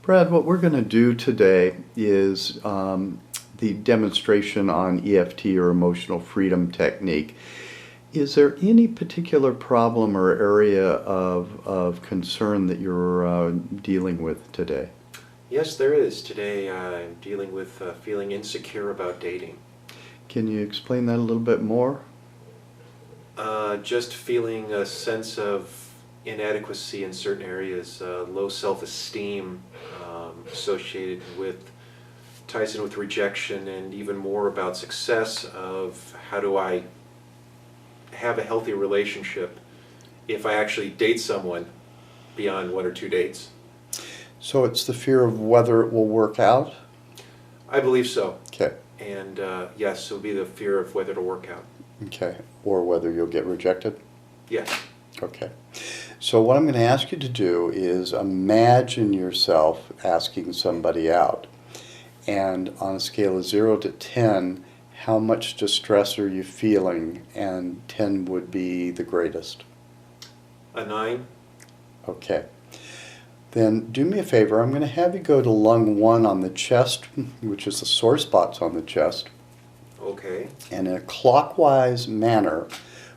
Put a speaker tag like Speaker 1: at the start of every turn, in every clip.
Speaker 1: Brad, what we're going to do today is the demonstration on EFT or emotional freedom technique. Is there any particular problem or area of concern that you're dealing with today?
Speaker 2: Yes, there is. Today I'm dealing with feeling insecure about dating.
Speaker 1: Can you explain that a little bit more?
Speaker 2: Just feeling a sense of inadequacy in certain areas, low self-esteem associated with, ties in with rejection, and even more about success of how do I have a healthy relationship if I actually date someone beyond 1 or 2 dates.
Speaker 1: So it's the fear of whether it will work out?
Speaker 2: I believe so.
Speaker 1: Okay.
Speaker 2: And yes, it will be the fear of whether it'll work out.
Speaker 1: Okay. Or whether you'll get rejected?
Speaker 2: Yes.
Speaker 1: Okay. So what I'm going to ask you to do is imagine yourself asking somebody out. And on a scale of 0 to 10, how much distress are you feeling? And 10 would be the greatest.
Speaker 2: A 9.
Speaker 1: Okay. Then do me a favor. I'm going to have you go to lung 1 on the chest, which is the sore spots on the chest.
Speaker 2: Okay.
Speaker 1: And in a clockwise manner,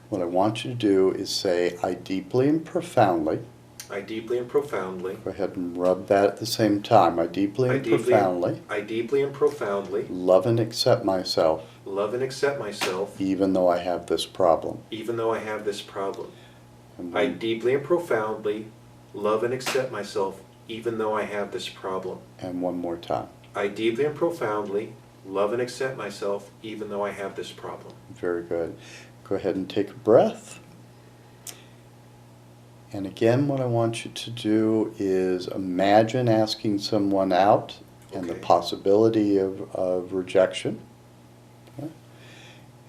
Speaker 1: what I want you to do is say, I deeply and profoundly.
Speaker 2: I deeply and profoundly.
Speaker 1: Go ahead and rub that at the same time. I deeply and profoundly.
Speaker 2: I deeply and profoundly.
Speaker 1: Love and accept myself.
Speaker 2: Love and accept myself.
Speaker 1: Even though I have this problem.
Speaker 2: Even though I have this problem.
Speaker 1: And
Speaker 2: I deeply and profoundly love and accept myself even though I have this problem.
Speaker 1: And one more time.
Speaker 2: I deeply and profoundly love and accept myself even though I have this problem.
Speaker 1: Very good. Go ahead and take a breath. And again, what I want you to do is imagine asking someone out and the possibility of rejection. Okay.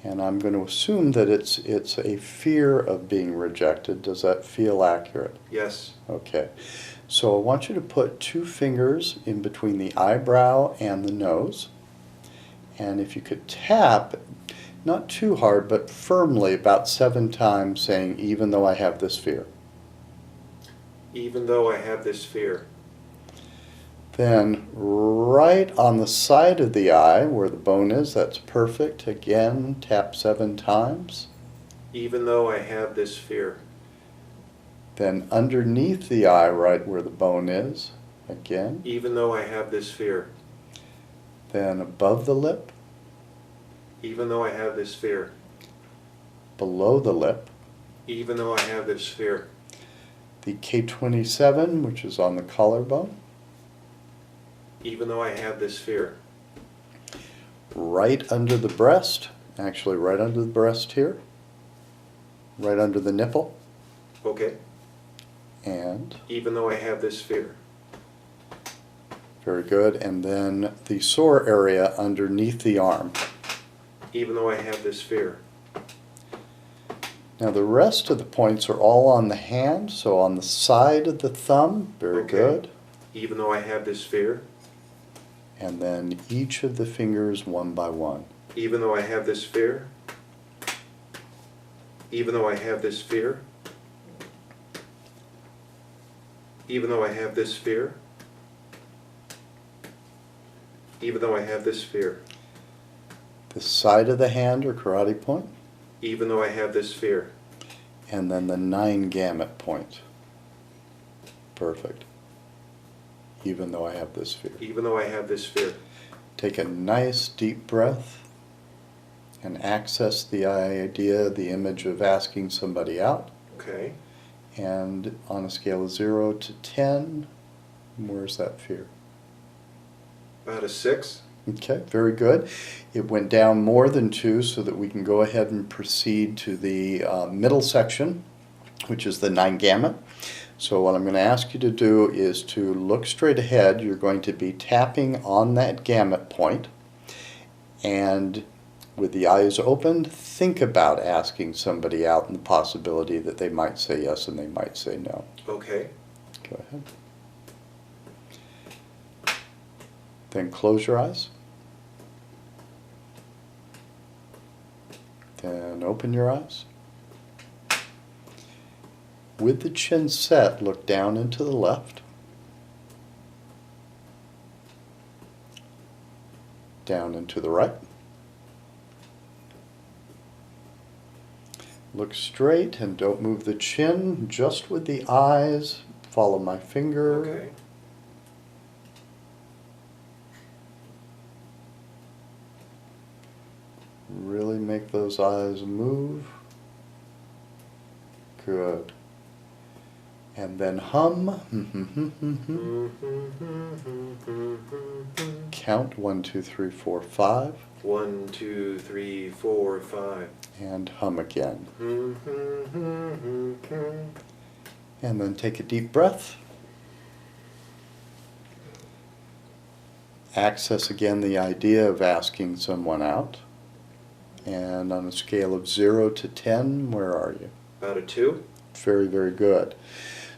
Speaker 1: And I'm going to assume that it's a fear of being rejected. Does that feel accurate?
Speaker 2: Yes.
Speaker 1: Okay. So I want you to put 2 fingers in between the eyebrow and the nose. And if you could tap, not too hard, but firmly about 7 times, saying, even though I have this fear.
Speaker 2: Even though I have this fear.
Speaker 1: Then right on the side of the eye where the bone is, that's perfect. Again, tap 7 times.
Speaker 2: Even though I have this fear.
Speaker 1: Then underneath the eye, right where the bone is, again.
Speaker 2: Even though I have this fear.
Speaker 1: Then above the lip.
Speaker 2: Even though I have this fear.
Speaker 1: Below the lip.
Speaker 2: Even though I have this fear.
Speaker 1: The K27, which is on the collarbone.
Speaker 2: Even though I have this fear.
Speaker 1: Right under the breast, actually right under the breast here. Right under the nipple.
Speaker 2: Okay.
Speaker 1: And
Speaker 2: even though I have this fear.
Speaker 1: Very good. And then the sore area underneath the arm.
Speaker 2: Even though I have this fear.
Speaker 1: Now the rest of the points are all on the hand, so on the side of the thumb. Very good.
Speaker 2: Even though I have this fear.
Speaker 1: And then each of the fingers one by one.
Speaker 2: Even though I have this fear. Even though I have this fear. Even though I have this fear. Even though I have this fear.
Speaker 1: The side of the hand or karate point.
Speaker 2: Even though I have this fear.
Speaker 1: And then the 9 gamut point. Perfect. Even though I have this fear.
Speaker 2: Even though I have this fear.
Speaker 1: Take a nice deep breath and access the idea, the image of asking somebody out.
Speaker 2: Okay.
Speaker 1: And on a scale of 0 to 10, where's that fear?
Speaker 2: About a 6.
Speaker 1: Okay, very good. It went down more than 2 so that we can go ahead and proceed to the middle section, which is the 9 gamut. So what I'm going to ask you to do is to look straight ahead. You're going to be tapping on that gamut point, and with the eyes open, think about asking somebody out and the possibility that they might say yes and they might say no.
Speaker 2: Okay.
Speaker 1: Go ahead. Then close your eyes. Then open your eyes. With the chin set, look down and to the left. down and to the right. Look straight and don't move the chin, just with the eyes. Follow my finger.
Speaker 2: Okay.
Speaker 1: Really make those eyes move. Good. And then hum. Count 1, 2, 3, 4, 5.
Speaker 2: 1, 2, 3, 4, 5.
Speaker 1: And hum again. And then take a deep breath. Access again the idea of asking someone out. And on a scale of 0 to 10, where are you?
Speaker 2: About a 2.
Speaker 1: Very, very good.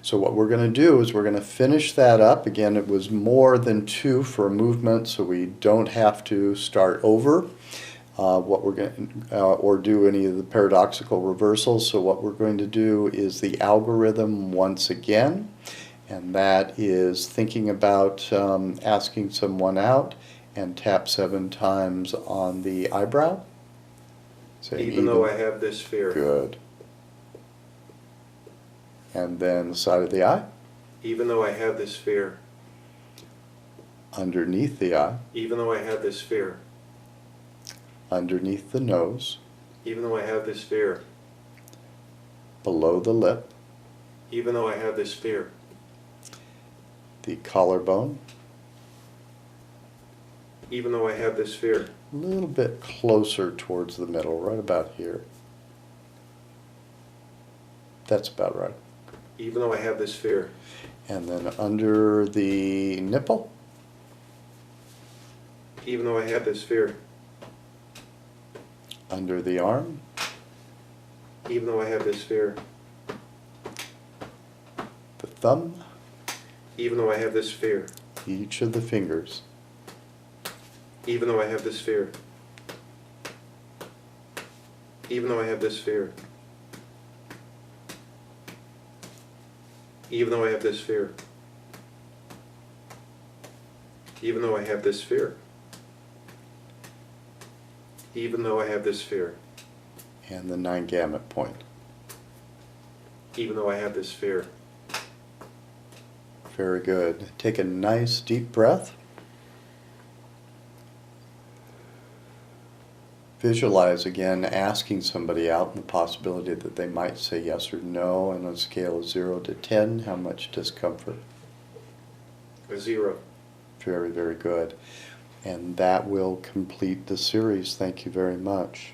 Speaker 1: So what we're going to do is we're going to finish that up. Again, it was more than 2 for a movement, so we don't have to start over what we're going or do any of the paradoxical reversals. So what we're going to do is the algorithm once again, and that is thinking about asking someone out, and tap 7 times on the eyebrow. Say,
Speaker 2: Even though I have this fear.
Speaker 1: Good. And then the side of the eye.
Speaker 2: Even though I have this fear.
Speaker 1: Underneath the eye.
Speaker 2: Even though I have this fear.
Speaker 1: Underneath the nose.
Speaker 2: Even though I have this fear.
Speaker 1: Below the lip.
Speaker 2: Even though I have this fear.
Speaker 1: The collarbone.
Speaker 2: Even though I have this fear.
Speaker 1: A little bit closer towards the middle, right about here. That's about right.
Speaker 2: Even though I have this fear.
Speaker 1: And then under the nipple.
Speaker 2: Even though I have this fear.
Speaker 1: Under the arm.
Speaker 2: Even though I have this fear.
Speaker 1: The thumb.
Speaker 2: Even though I have this fear.
Speaker 1: Each of the fingers.
Speaker 2: Even though I have this fear. Even though I have this fear. Even though I have this fear. Even though I have this fear. Even though I have this fear.
Speaker 1: And the 9 gamut point.
Speaker 2: Even though I have this fear.
Speaker 1: Very good. Take a nice deep breath. Visualize again asking somebody out and the possibility that they might say yes or no, and on a scale of 0 to 10, how much discomfort?
Speaker 2: A 0.
Speaker 1: Very, very good. And that will complete the series. Thank you very much.